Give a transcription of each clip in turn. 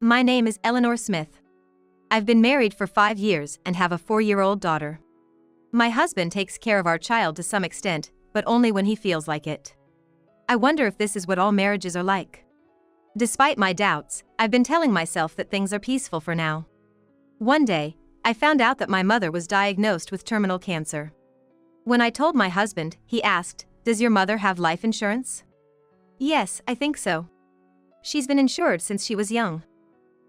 My name is Eleanor Smith. I've been married for 5 years and have a 4-year-old daughter. My husband takes care of our child to some extent, but only when he feels like it. I wonder if this is what all marriages are like. Despite my doubts, I've been telling myself that things are peaceful for now. One day, I found out that my mother was diagnosed with terminal cancer. When I told my husband, he asked, "Does your mother have life insurance?" "Yes, I think so. She's been insured since she was young."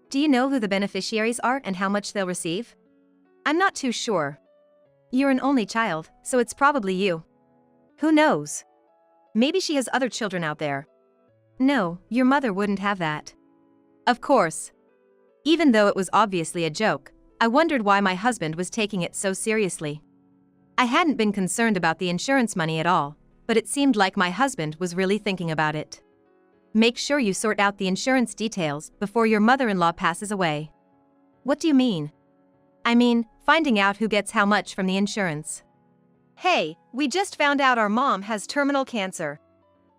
"Do you know who the beneficiaries are and how much they'll receive?" "I'm not too sure." "You're an only child, so it's probably you." "Who knows? Maybe she has other children out there." "No, your mother wouldn't have that." Of course. Even though it was obviously a joke, I wondered why my husband was taking it so seriously. I hadn't been concerned about the insurance money at all, but it seemed like my husband was really thinking about it. "Make sure you sort out the insurance details before your mother-in-law passes away." "What do you mean?" "I mean, finding out who gets how much from the insurance." "Hey, we just found out our mom has terminal cancer.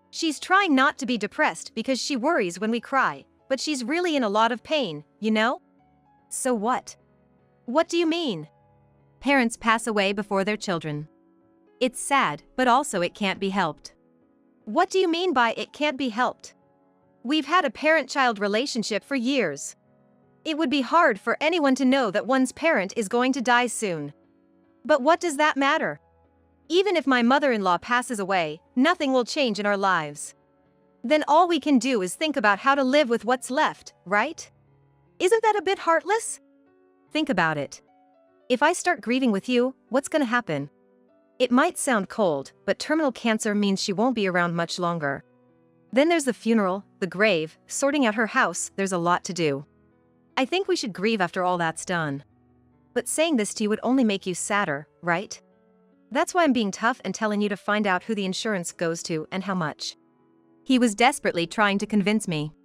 She's trying not to be depressed because she worries when we cry, but she's really in a lot of pain, you know?" "So what?" "What do you mean?" "Parents pass away before their children. It's sad, but also it can't be helped." "What do you mean by it can't be helped?" "We've had a parent-child relationship for years. It would be hard for anyone to know that one's parent is going to die soon. But what does that matter? Even if my mother-in-law passes away, nothing will change in our lives. Then all we can do is think about how to live with what's left, right? Isn't that a bit heartless?" "Think about it. If I start grieving with you, what's gonna happen?" "It might sound cold, but terminal cancer means she won't be around much longer. Then there's the funeral, the grave, sorting out her house, there's a lot to do. I think we should grieve after all that's done." "But saying this to you would only make you sadder, right? That's why I'm being tough and telling you to find out who the insurance goes to and how much." He was desperately trying to convince me.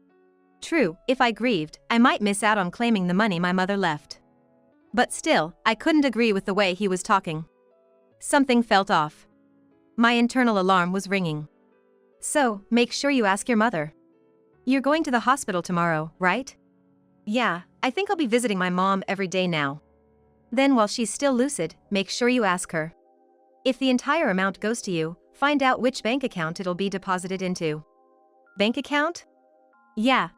True, if I grieved, I might miss out on claiming the money my mother left. But still, I couldn't agree with the way he was talking. Something felt off. My internal alarm was ringing. "So, make sure you ask your mother. You're going to the hospital tomorrow, right?" "Yeah, I think I'll be visiting my mom every day now." "Then while she's still lucid, make sure you ask her. If the entire amount goes to you, find out which bank account it'll be deposited into." "Bank account?" "Yeah.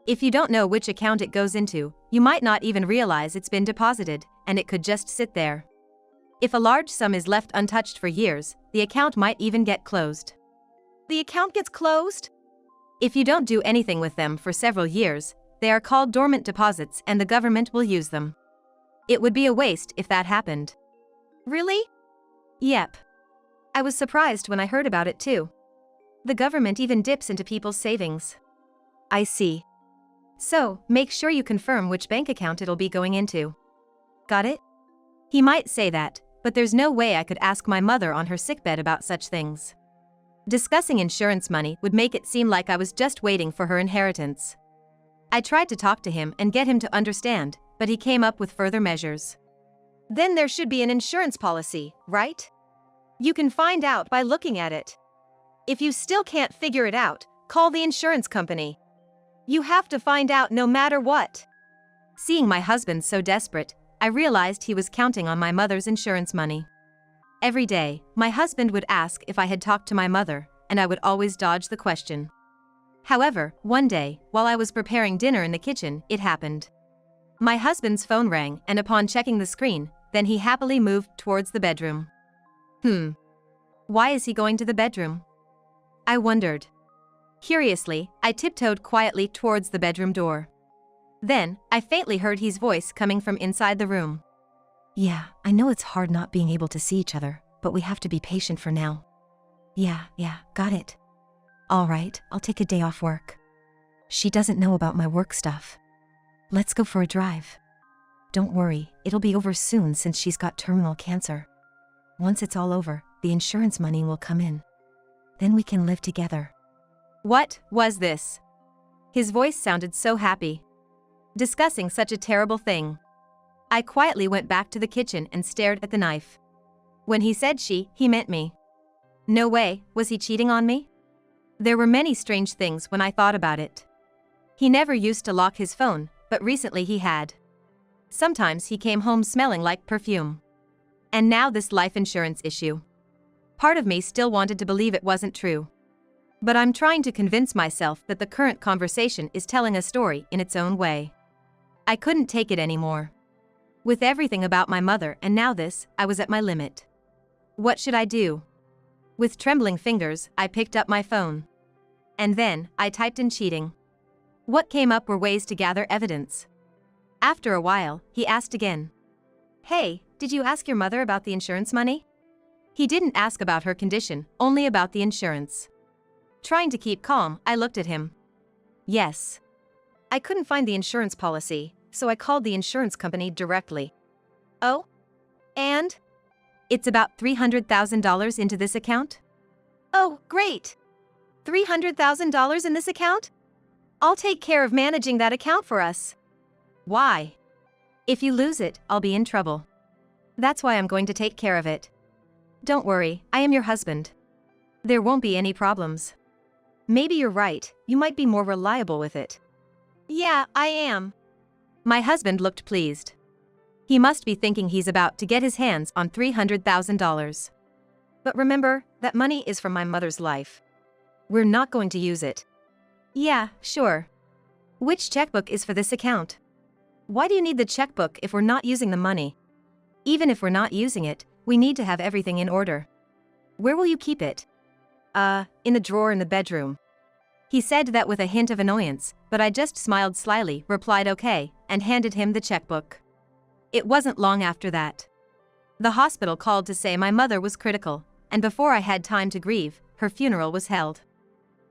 If you don't know which account it goes into, you might not even realize it's been deposited, and it could just sit there. If a large sum is left untouched for years, the account might even get closed." "The account gets closed?" "If you don't do anything with them for several years, they are called dormant deposits and the government will use them. It would be a waste if that happened." "Really?" "Yep. I was surprised when I heard about it too. The government even dips into people's savings." "I see. So, make sure you confirm which bank account it'll be going into." "Got it?" He might say that, but there's no way I could ask my mother on her sickbed about such things. Discussing insurance money would make it seem like I was just waiting for her inheritance. I tried to talk to him and get him to understand, but he came up with further measures. "Then there should be an insurance policy, right? You can find out by looking at it. If you still can't figure it out, call the insurance company. You have to find out no matter what." Seeing my husband so desperate, I realized he was counting on my mother's insurance money. Every day, my husband would ask if I had talked to my mother, and I would always dodge the question. However, one day, while I was preparing dinner in the kitchen, it happened. My husband's phone rang, and upon checking the screen, then he happily moved towards the bedroom. Why is he going to the bedroom? I wondered. Curiously, I tiptoed quietly towards the bedroom door. Then, I faintly heard his voice coming from inside the room. "Yeah, I know it's hard not being able to see each other, but we have to be patient for now." Yeah, got it. "All right, I'll take a day off work. She doesn't know about my work stuff. Let's go for a drive. Don't worry, it'll be over soon since she's got terminal cancer. Once it's all over, the insurance money will come in. Then we can live together." What was this? His voice sounded so happy. Discussing such a terrible thing. I quietly went back to the kitchen and stared at the knife. When he said she, he meant me. No way, was he cheating on me? There were many strange things when I thought about it. He never used to lock his phone, but recently he had. Sometimes he came home smelling like perfume. And now this life insurance issue. Part of me still wanted to believe it wasn't true. But I'm trying to convince myself that the current conversation is telling a story in its own way. I couldn't take it anymore. With everything about my mother and now this, I was at my limit. What should I do? With trembling fingers, I picked up my phone. And then, I typed in cheating. What came up were ways to gather evidence. After a while, he asked again. Hey, did you ask your mother about the insurance money? He didn't ask about her condition, only about the insurance. Trying to keep calm, I looked at him. Yes. I couldn't find the insurance policy, so I called the insurance company directly. Oh? And? It's about $300,000 into this account? Oh, great! $300,000 in this account? I'll take care of managing that account for us. Why? If you lose it, I'll be in trouble. That's why I'm going to take care of it. Don't worry, I am your husband. There won't be any problems. Maybe you're right, you might be more reliable with it. Yeah, I am. My husband looked pleased. He must be thinking he's about to get his hands on $300,000. But remember, that money is from my mother's life. We're not going to use it. Yeah, sure. Which checkbook is for this account? Why do you need the checkbook if we're not using the money? Even if we're not using it, we need to have everything in order. Where will you keep it? In the drawer in the bedroom. He said that with a hint of annoyance, but I just smiled slyly, replied okay, and handed him the checkbook. It wasn't long after that. The hospital called to say my mother was critical, and before I had time to grieve, her funeral was held.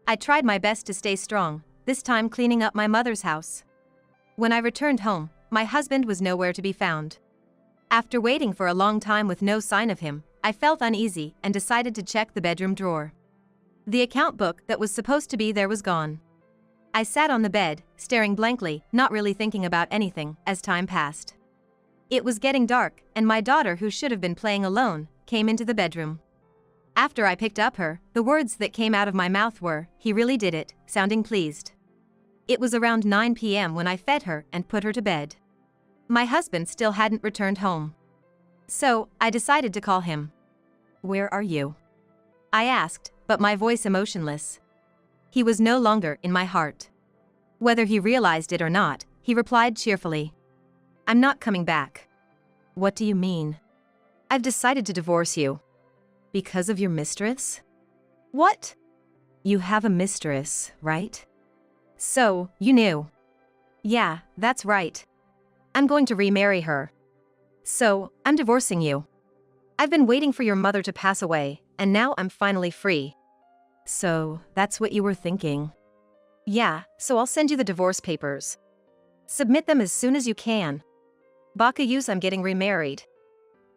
I tried my best to stay strong, this time cleaning up my mother's house. When I returned home, my husband was nowhere to be found. After waiting for a long time with no sign of him, I felt uneasy and decided to check the bedroom drawer. The account book that was supposed to be there was gone. I sat on the bed, staring blankly, not really thinking about anything, as time passed. It was getting dark, and my daughter, who should have been playing alone, came into the bedroom. After I picked up her, the words that came out of my mouth were, "He really did it," sounding pleased. It was around 9 p.m. when I fed her and put her to bed. My husband still hadn't returned home. So, I decided to call him. "Where are you?" I asked, but my voice emotionless. He was no longer in my heart. Whether he realized it or not, he replied cheerfully. "I'm not coming back." "What do you mean?" "I've decided to divorce you." "Because of your mistress?" "What?" "You have a mistress, right?" "So, you knew." "Yeah, that's right. I'm going to remarry her." "So, I'm divorcing you." "I've been waiting for your mother to pass away, and now I'm finally free." "So, that's what you were thinking?" "Yeah, so I'll send you the divorce papers. Submit them as soon as you can. Bakayus, I'm getting remarried."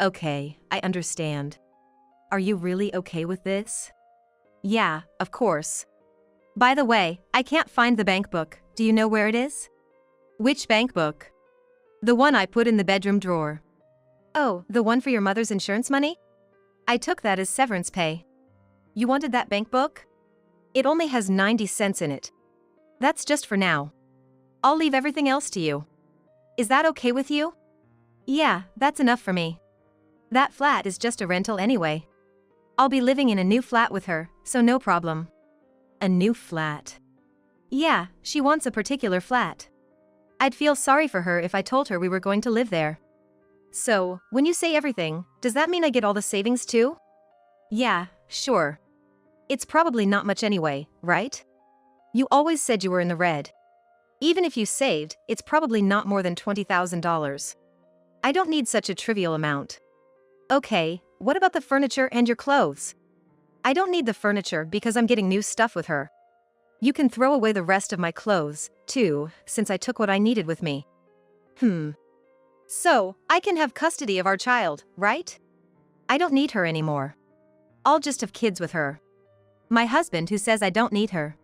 "Okay, I understand. Are you really okay with this?" "Yeah, of course. By the way, I can't find the bank book. Do you know where it is?" "Which bank book?" "The one I put in the bedroom drawer." "Oh, the one for your mother's insurance money?" "I took that as severance pay." "You wanted that bank book?" "It only has 90 cents in it." "That's just for now. I'll leave everything else to you. Is that okay with you?" "Yeah, that's enough for me. That flat is just a rental anyway. I'll be living in a new flat with her, so no problem." "A new flat?" "Yeah, she wants a particular flat. I'd feel sorry for her if I told her we were going to live there." "So, when you say everything, does that mean I get all the savings too?" "Yeah, sure. It's probably not much anyway, right? You always said you were in the red. Even if you saved, it's probably not more than $20,000. I don't need such a trivial amount." "Okay, what about the furniture and your clothes?" "I don't need the furniture because I'm getting new stuff with her. You can throw away the rest of my clothes, too, since I took what I needed with me." "So, I can have custody of our child, right?" "I don't need her anymore. I'll just have kids with her." My husband who says I don't need her.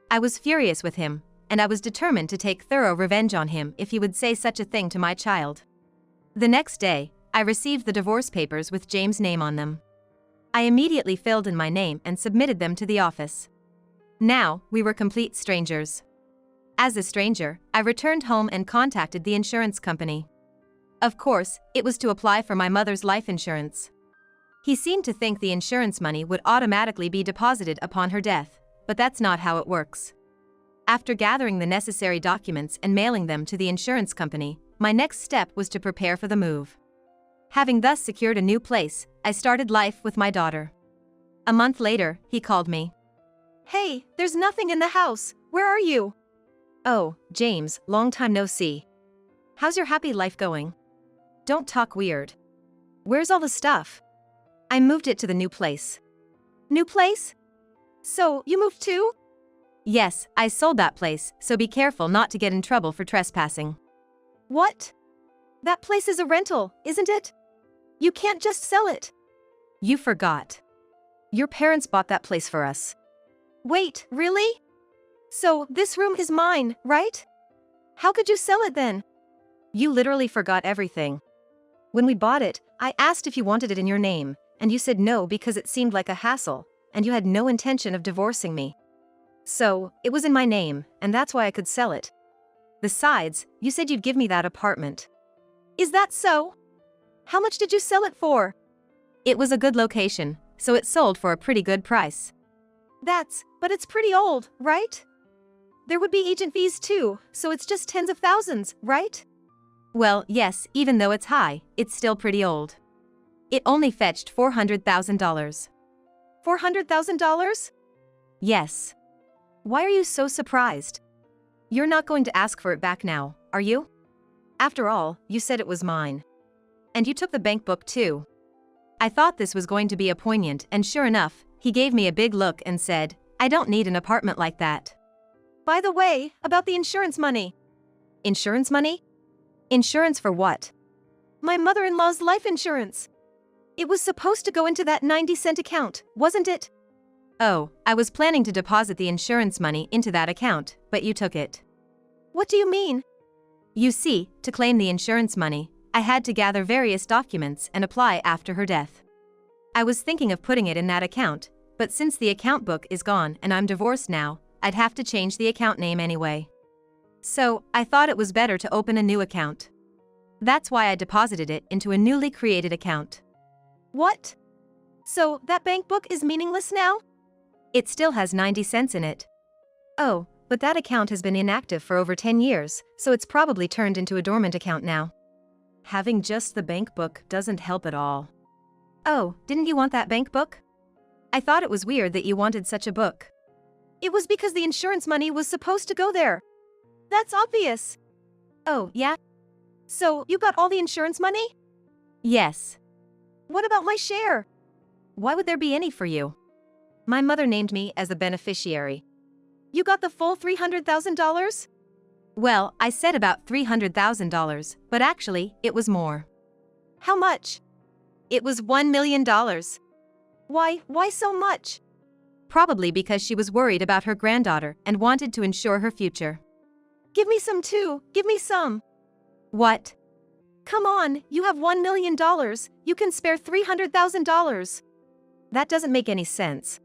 I was furious with him, and I was determined to take thorough revenge on him if he would say such a thing to my child. The next day, I received the divorce papers with James' name on them. I immediately filled in my name and submitted them to the office. Now, we were complete strangers. As a stranger, I returned home and contacted the insurance company. Of course, it was to apply for my mother's life insurance. He seemed to think the insurance money would automatically be deposited upon her death, but that's not how it works. After gathering the necessary documents and mailing them to the insurance company, my next step was to prepare for the move. Having thus secured a new place, I started life with my daughter. A month later, he called me. Hey, there's nothing in the house. Where are you? Oh, James, long time no see. How's your happy life going? Don't talk weird. Where's all the stuff? I moved it to the new place. New place? So, you moved too? Yes, I sold that place, so be careful not to get in trouble for trespassing. What? That place is a rental, isn't it? You can't just sell it. You forgot. Your parents bought that place for us. Wait, really? So, this room is mine, right? How could you sell it then? You literally forgot everything. When we bought it, I asked if you wanted it in your name, and you said no because it seemed like a hassle, and you had no intention of divorcing me. So, it was in my name, and that's why I could sell it. Besides, you said you'd give me that apartment. Is that so? How much did you sell it for? It was a good location, so it sold for a pretty good price. But it's pretty old, right? There would be agent fees too, so it's just tens of thousands, right? Well, yes, even though it's high, it's still pretty old. It only fetched $400,000. $400,000? Yes. Why are you so surprised? You're not going to ask for it back now, are you? After all, you said it was mine. And you took the bank book too. I thought this was going to be a poignant, and sure enough, he gave me a big look and said, I don't need an apartment like that. By the way, about the insurance money. Insurance money? Insurance for what? My mother-in-law's life insurance. It was supposed to go into that 90-cent account, wasn't it? Oh, I was planning to deposit the insurance money into that account, but you took it. What do you mean? You see, to claim the insurance money, I had to gather various documents and apply after her death. I was thinking of putting it in that account, but since the account book is gone and I'm divorced now, I'd have to change the account name anyway. So, I thought it was better to open a new account. That's why I deposited it into a newly created account. What? So, that bank book is meaningless now? It still has 90 cents in it. Oh, but that account has been inactive for over 10 years, so it's probably turned into a dormant account now. Having just the bank book doesn't help at all. Oh, didn't you want that bank book? I thought it was weird that you wanted such a book. It was because the insurance money was supposed to go there. That's obvious. Oh, yeah? So, you got all the insurance money? Yes. What about my share? Why would there be any for you? My mother named me as a beneficiary. You got the full $300,000? Well, I said about $300,000, but actually, it was more. How much? It was $1 million. Why so much? Probably because she was worried about her granddaughter and wanted to ensure her future. Give me some too, give me some. What? Come on, you have $1 million, you can spare $300,000. That doesn't make any sense.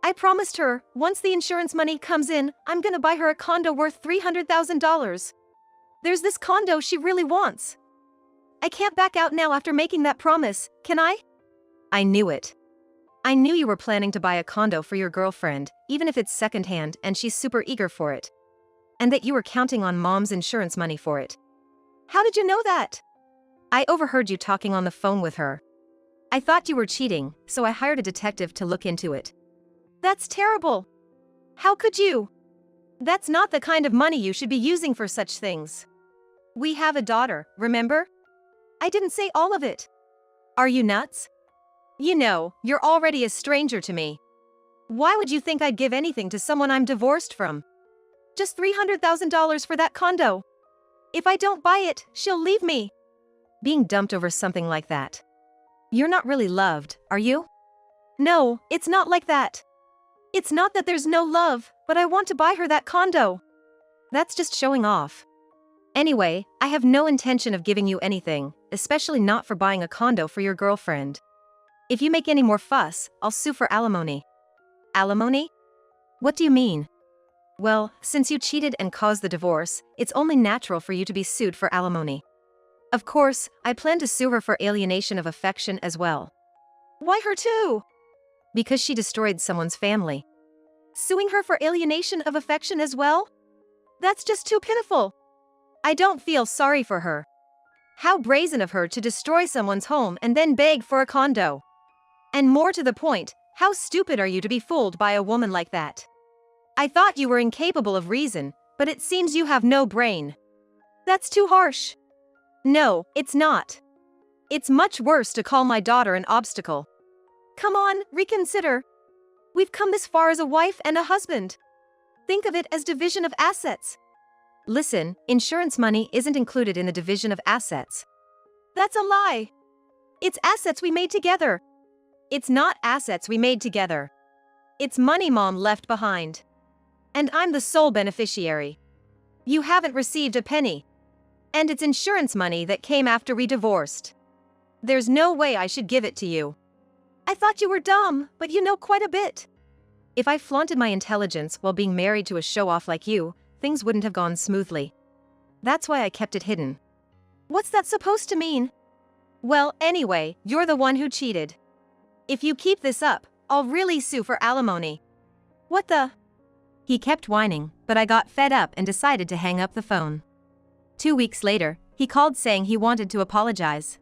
I promised her, once the insurance money comes in, I'm gonna buy her a condo worth $300,000. There's this condo she really wants. I can't back out now after making that promise, can I? I knew it. I knew you were planning to buy a condo for your girlfriend, even if it's secondhand and she's super eager for it. And that you were counting on Mom's insurance money for it. How did you know that? I overheard you talking on the phone with her. I thought you were cheating, so I hired a detective to look into it. That's terrible. How could you? That's not the kind of money you should be using for such things. We have a daughter, remember? I didn't say all of it. Are you nuts? You know, you're already a stranger to me. Why would you think I'd give anything to someone I'm divorced from? Just $300,000 for that condo. If I don't buy it, she'll leave me. Being dumped over something like that. You're not really loved, are you? No, it's not like that. It's not that there's no love, but I want to buy her that condo. That's just showing off. Anyway, I have no intention of giving you anything, especially not for buying a condo for your girlfriend. If you make any more fuss, I'll sue for alimony. Alimony? What do you mean? Well, since you cheated and caused the divorce, it's only natural for you to be sued for alimony. Of course, I plan to sue her for alienation of affection as well. Why her too? Because she destroyed someone's family. Suing her for alienation of affection as well? That's just too pitiful. I don't feel sorry for her. How brazen of her to destroy someone's home and then beg for a condo. And more to the point, how stupid are you to be fooled by a woman like that? I thought you were incapable of reason, but it seems you have no brain. That's too harsh. No, it's not. It's much worse to call my daughter an obstacle. Come on, reconsider. We've come this far as a wife and a husband. Think of it as division of assets. Listen, insurance money isn't included in the division of assets. That's a lie. It's assets we made together. It's not assets we made together. It's money Mom left behind. And I'm the sole beneficiary. You haven't received a penny. And it's insurance money that came after we divorced. There's no way I should give it to you. I thought you were dumb, but you know quite a bit. If I flaunted my intelligence while being married to a show-off like you, things wouldn't have gone smoothly. That's why I kept it hidden. What's that supposed to mean? Well, anyway, you're the one who cheated. If you keep this up, I'll really sue for alimony. What the? He kept whining, but I got fed up and decided to hang up the phone. 2 weeks later, he called saying he wanted to apologize.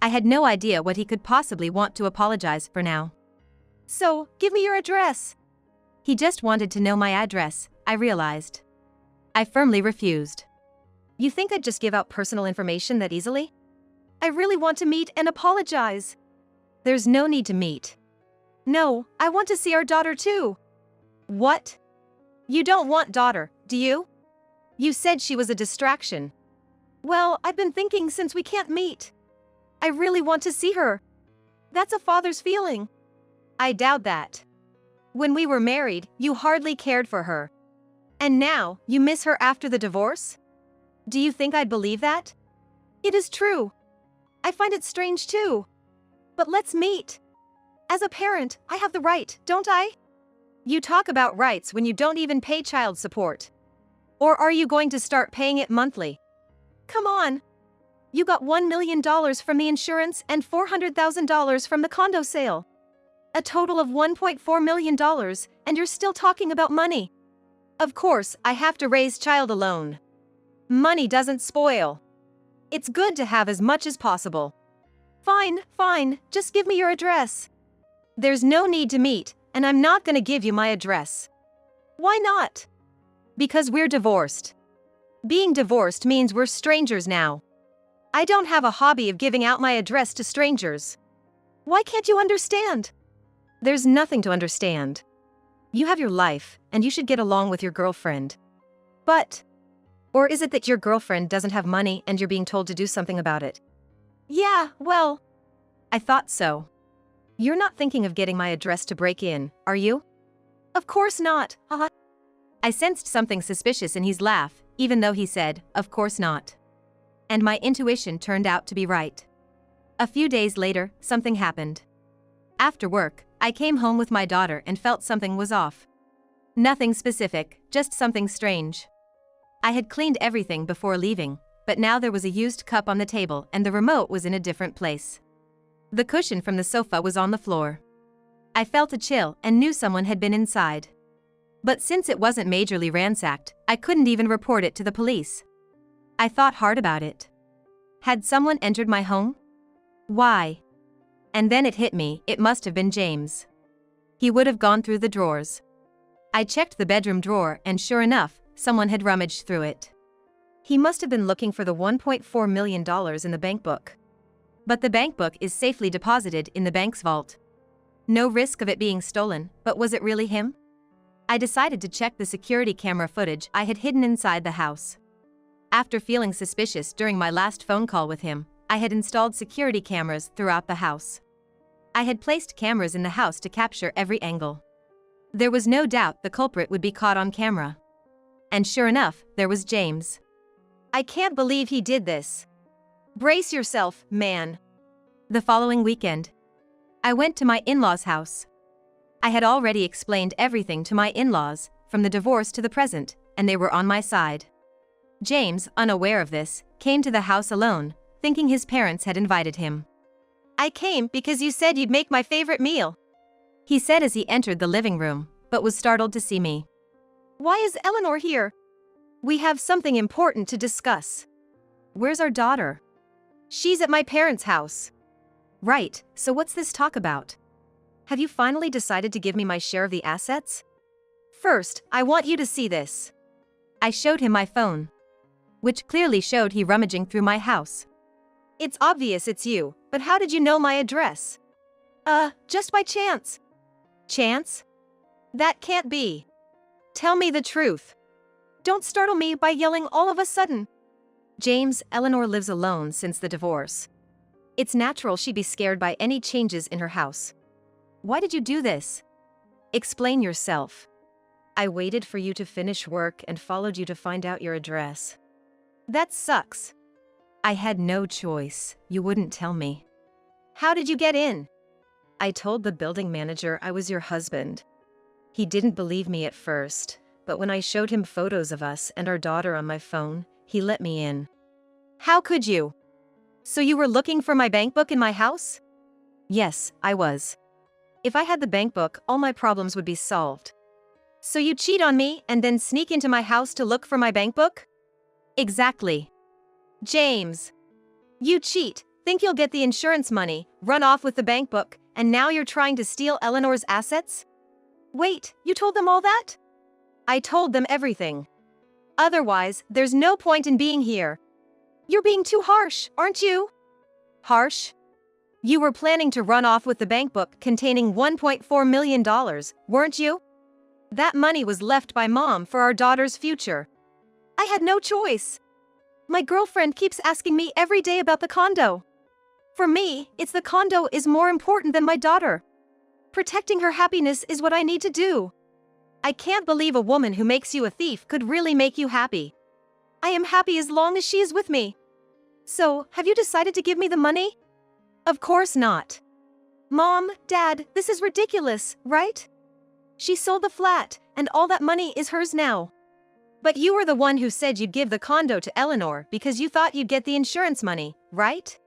I had no idea what he could possibly want to apologize for now. So, give me your address. He just wanted to know my address, I realized. I firmly refused. You think I'd just give out personal information that easily? I really want to meet and apologize. There's no need to meet. No, I want to see our daughter too. What? You don't want daughter, do you? You said she was a distraction. Well, I've been thinking since we can't meet. I really want to see her. That's a father's feeling. I doubt that. When we were married, you hardly cared for her. And now, you miss her after the divorce? Do you think I'd believe that? It is true. I find it strange too. But let's meet. As a parent, I have the right, don't I? You talk about rights when you don't even pay child support. Or are you going to start paying it monthly? Come on. You got $1 million from the insurance and $400,000 from the condo sale. A total of $1.4 million, and you're still talking about money. Of course, I have to raise child alone. Money doesn't spoil. It's good to have as much as possible. Fine, just give me your address. There's no need to meet, and I'm not gonna give you my address. Why not? Because we're divorced. Being divorced means we're strangers now. I don't have a hobby of giving out my address to strangers. Why can't you understand? There's nothing to understand. You have your life, and you should get along with your girlfriend. But, or is it that your girlfriend doesn't have money and you're being told to do something about it? Yeah, well, I thought so. You're not thinking of getting my address to break in, are you? Of course not, haha. I sensed something suspicious in his laugh, even though he said, of course not. And my intuition turned out to be right. A few days later, something happened. After work, I came home with my daughter and felt something was off. Nothing specific, just something strange. I had cleaned everything before leaving, but now there was a used cup on the table and the remote was in a different place. The cushion from the sofa was on the floor. I felt a chill and knew someone had been inside. But since it wasn't majorly ransacked, I couldn't even report it to the police. I thought hard about it. Had someone entered my home? Why? And then it hit me, it must have been James. He would have gone through the drawers. I checked the bedroom drawer and sure enough, someone had rummaged through it. He must have been looking for the $1.4 million in the bank book. But the bank book is safely deposited in the bank's vault. No risk of it being stolen, but was it really him? I decided to check the security camera footage I had hidden inside the house. After feeling suspicious during my last phone call with him, I had installed security cameras throughout the house. I had placed cameras in the house to capture every angle. There was no doubt the culprit would be caught on camera. And sure enough, there was James. I can't believe he did this. Brace yourself, man. The following weekend, I went to my in-laws' house. I had already explained everything to my in-laws, from the divorce to the present, and they were on my side. James, unaware of this, came to the house alone, thinking his parents had invited him. I came because you said you'd make my favorite meal, he said as he entered the living room, but was startled to see me. Why is Eleanor here? We have something important to discuss. Where's our daughter? She's at my parents' house. Right, so what's this talk about? Have you finally decided to give me my share of the assets? First, I want you to see this. I showed him my phone, which clearly showed he rummaging through my house. It's obvious it's you, but how did you know my address? Just by chance. Chance? That can't be. Tell me the truth. Don't startle me by yelling all of a sudden. James, Eleanor lives alone since the divorce. It's natural she'd be scared by any changes in her house. Why did you do this? Explain yourself. I waited for you to finish work and followed you to find out your address. That sucks. I had no choice. You wouldn't tell me. How did you get in? I told the building manager I was your husband. He didn't believe me at first, but when I showed him photos of us and our daughter on my phone, he let me in. How could you? So you were looking for my bank book in my house? Yes, I was. If I had the bank book, all my problems would be solved. So you cheat on me and then sneak into my house to look for my bank book? Exactly. James. You cheat, think you'll get the insurance money, run off with the bank book, and now you're trying to steal Eleanor's assets? Wait, you told them all that? I told them everything. Otherwise, there's no point in being here. You're being too harsh, aren't you? Harsh? You were planning to run off with the bank book containing $1.4 million, weren't you? That money was left by Mom for our daughter's future. I had no choice. My girlfriend keeps asking me every day about the condo. For me, it's the condo is more important than my daughter. Protecting her happiness is what I need to do. I can't believe a woman who makes you a thief could really make you happy. I am happy as long as she is with me. So, have you decided to give me the money? Of course not. Mom, Dad, this is ridiculous, right? She sold the flat, and all that money is hers now. But you were the one who said you'd give the condo to Eleanor because you thought you'd get the insurance money, right?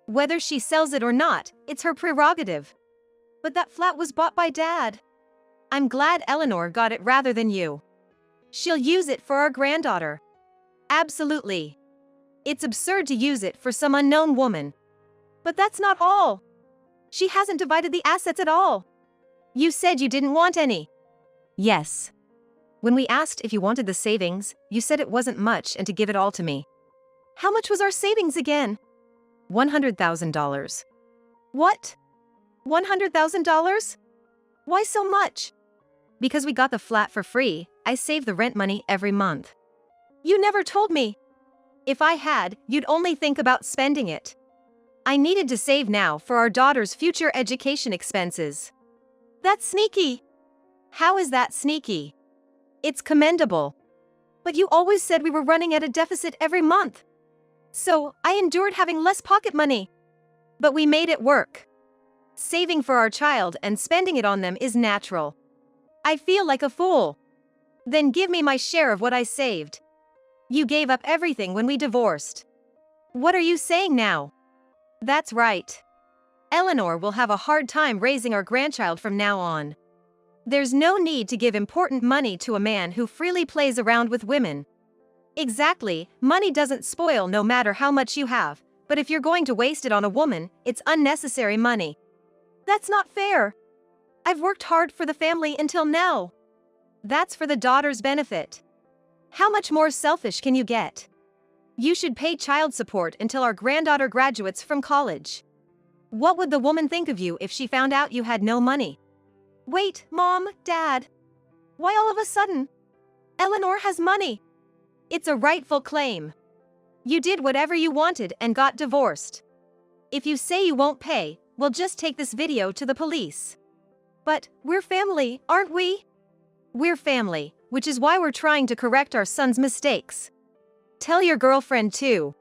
Whether she sells it or not, it's her prerogative. But that flat was bought by Dad. I'm glad Eleanor got it rather than you. She'll use it for our granddaughter. Absolutely. It's absurd to use it for some unknown woman. But that's not all. She hasn't divided the assets at all. You said you didn't want any. Yes. When we asked if you wanted the savings, you said it wasn't much and to give it all to me. How much was our savings again? $100,000. What? $100,000? Why so much? Because we got the flat for free, I save the rent money every month. You never told me. If I had, you'd only think about spending it. I needed to save now for our daughter's future education expenses. That's sneaky. How is that sneaky? It's commendable. But you always said we were running at a deficit every month. So, I endured having less pocket money. But we made it work. Saving for our child and spending it on them is natural. I feel like a fool. Then give me my share of what I saved. You gave up everything when we divorced. What are you saying now? That's right. Eleanor will have a hard time raising our grandchild from now on. There's no need to give important money to a man who freely plays around with women. Exactly, money doesn't spoil no matter how much you have, but if you're going to waste it on a woman, it's unnecessary money. That's not fair. I've worked hard for the family until now. That's for the daughter's benefit. How much more selfish can you get? You should pay child support until our granddaughter graduates from college. What would the woman think of you if she found out you had no money? Wait, Mom, Dad. Why all of a sudden? Eleanor has money. It's a rightful claim. You did whatever you wanted and got divorced. If you say you won't pay, we'll just take this video to the police. But we're family, aren't we? We're family, which is why we're trying to correct our son's mistakes. Tell your girlfriend too.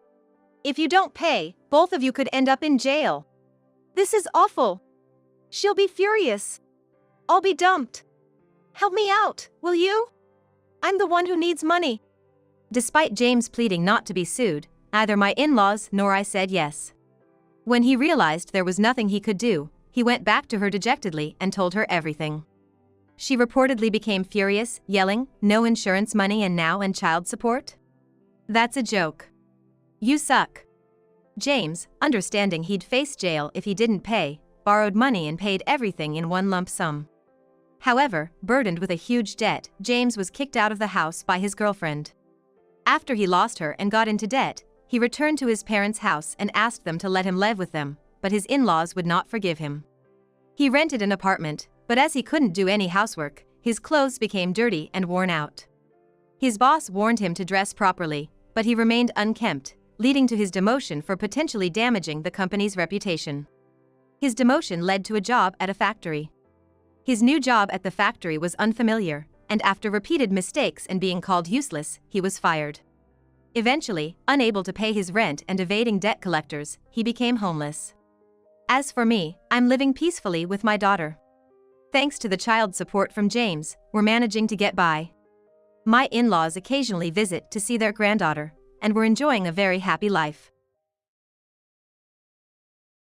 If you don't pay, both of you could end up in jail. This is awful. She'll be furious. I'll be dumped. Help me out, will you? I'm the one who needs money. Despite James pleading not to be sued, neither my in-laws nor I said yes. When he realized there was nothing he could do, he went back to her dejectedly and told her everything. She reportedly became furious, yelling, "No insurance money and now and child support? That's a joke. You suck." James, understanding he'd face jail if he didn't pay, borrowed money and paid everything in one lump sum. However, burdened with a huge debt, James was kicked out of the house by his girlfriend. After he lost her and got into debt, he returned to his parents' house and asked them to let him live with them, but his in-laws would not forgive him. He rented an apartment, but as he couldn't do any housework, his clothes became dirty and worn out. His boss warned him to dress properly, but he remained unkempt, leading to his demotion for potentially damaging the company's reputation. His demotion led to a job at a factory. His new job at the factory was unfamiliar, and after repeated mistakes and being called useless, he was fired. Eventually, unable to pay his rent and evading debt collectors, he became homeless. As for me, I'm living peacefully with my daughter. Thanks to the child support from James, we're managing to get by. My in-laws occasionally visit to see their granddaughter, and we're enjoying a very happy life.